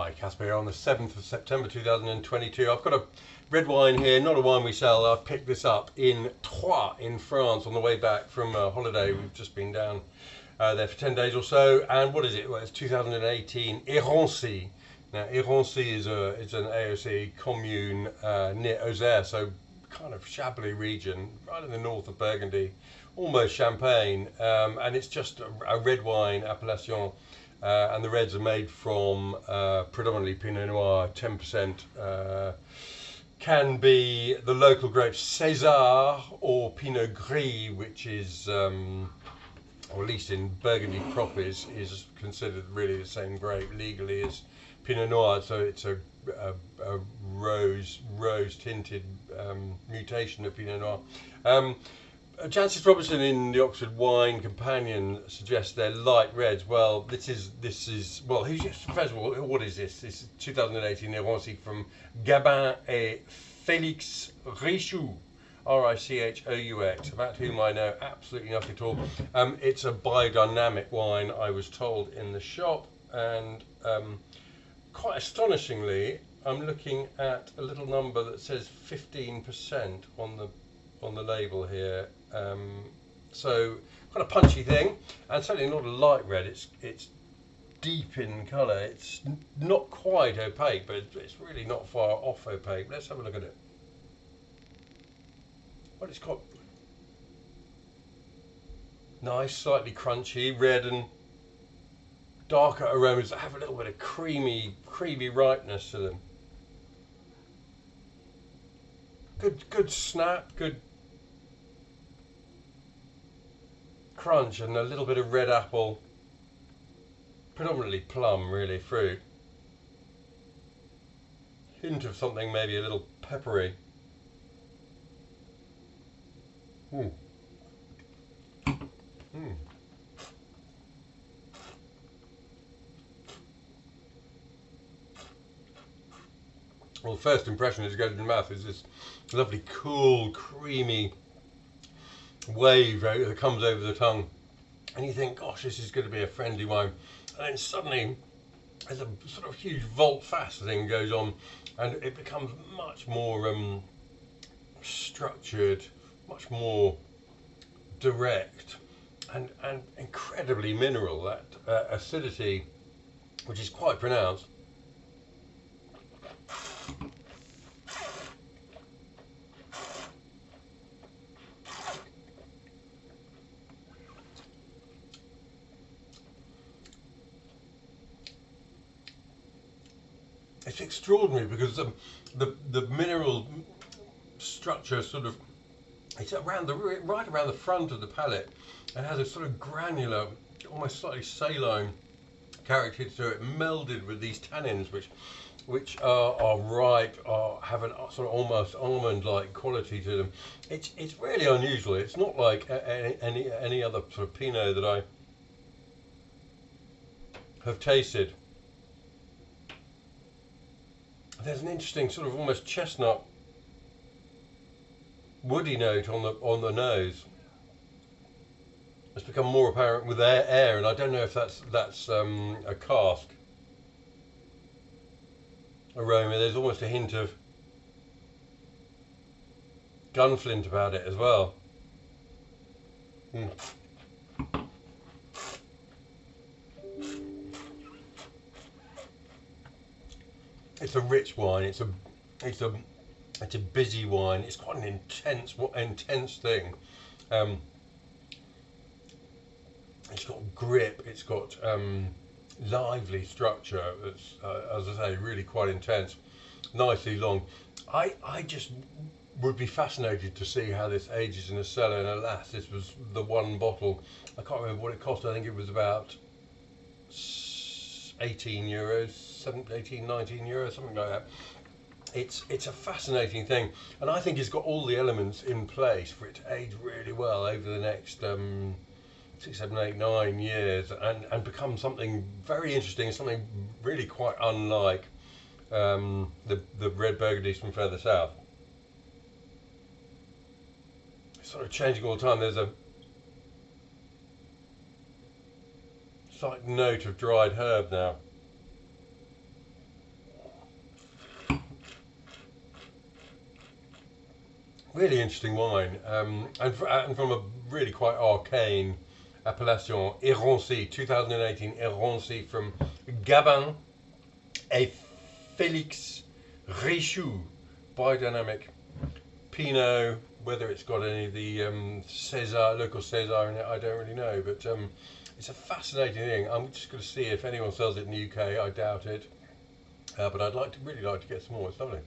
Hi Caspar, on the 7th of September 2022. I've got a red wine here, not a wine we sell. I picked this up in Troyes in France on the way back from a holiday. We've just been down there for 10 days or so. And what is it? Well, it's 2018 Irancy. Now Irancy is an AOC commune near Auxerre, so kind of Chablis region, right in the north of Burgundy, almost Champagne. And it's just a red wine appellation. And the reds are made from predominantly Pinot Noir, 10%. Can be the local grapes César or Pinot Gris, which is, or at least in Burgundy proper, is considered really the same grape legally as Pinot Noir. So it's a rose tinted mutation of Pinot Noir. Jancis Robinson in the Oxford Wine Companion suggests they're light reds. Well, this is well. First of all, what is this? This is 2018 Irancy from Gabin et Félix Richoux, Richaux, about whom I know absolutely nothing at all. It's a biodynamic wine, I was told in the shop, and quite astonishingly, I'm looking at a little number that says 15% on the label here. So quite a punchy thing, and certainly not a light red. It's deep in colour. It's not quite opaque, but it's really not far off opaque. Let's have a look at it. Well, it's got nice, slightly crunchy red and darker aromas that have a little bit of creamy ripeness to them. Good snap, good crunch, and a little bit of red apple, predominantly plum, really, fruit. Hint of something maybe a little peppery. Well, the first impression as it goes in the mouth is this lovely, cool, creamy wave that comes over the tongue, and you think, gosh, this is going to be a friendly wine, and then suddenly there's a sort of huge volte-face thing goes on, and it becomes much more structured, much more direct, and incredibly mineral. That acidity, which is quite pronounced. It's extraordinary because the mineral structure sort of, it's around right around the front of the palate, and has a sort of granular, almost slightly saline character to it, melded with these tannins which are ripe, have a sort of almost almond-like quality to them. It's really unusual. It's not like any other sort of Pinot that I have tasted. There's an interesting sort of almost chestnut, woody note on the nose. It's become more apparent with air, and I don't know if that's a cask aroma. There's almost a hint of gunflint about it as well. It's a rich wine. It's a busy wine. It's quite an intense thing. It's got grip. It's got lively structure. It's as I say, really quite intense. Nicely long. I just would be fascinated to see how this ages in a cellar. And alas, this was the one bottle. I can't remember what it cost. I think it was about 18 euros. 18, 19 euros, something like that. It's a fascinating thing, and I think it's got all the elements in place for it to age really well over the next 6, 7, 8, 9 years, and become something very interesting, something really quite unlike the red Burgundies from further south. It's sort of changing all the time. There's a slight note of dried herb now. Really interesting wine, and from a really quite arcane appellation, Irancy, 2018 Irancy from Gabin, a Félix Richoux biodynamic Pinot. Whether it's got any of the César, local César in it, I don't really know, but it's a fascinating thing. I'm just going to see if anyone sells it in the UK. I doubt it, but I'd really like to get some more. It's lovely.